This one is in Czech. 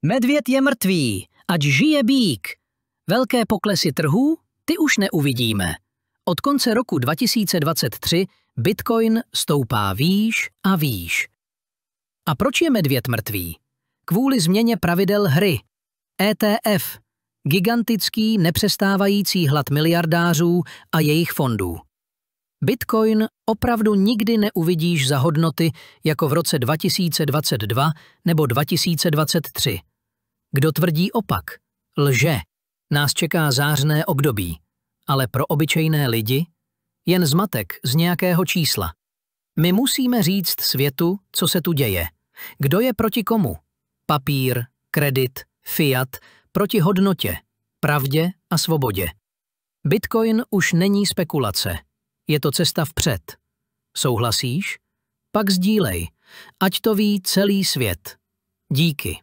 Medvěd je mrtvý, ať žije býk. Velké poklesy trhů, ty už neuvidíme. Od konce roku 2023 Bitcoin stoupá výš a výš. A proč je medvěd mrtvý? Kvůli změně pravidel hry. ETF, gigantický nepřestávající hlad miliardářů a jejich fondů. Bitcoin opravdu nikdy neuvidíš za hodnoty jako v roce 2022 nebo 2023. Kdo tvrdí opak? Lže. Nás čeká zářné období. Ale pro obyčejné lidi jen zmatek z nějakého čísla. My musíme říct světu, co se tu děje. Kdo je proti komu? Papír, kredit, fiat, proti hodnotě, pravdě a svobodě. Bitcoin už není spekulace. Je to cesta vpřed. Souhlasíš? Pak sdílej, ať to ví celý svět. Díky.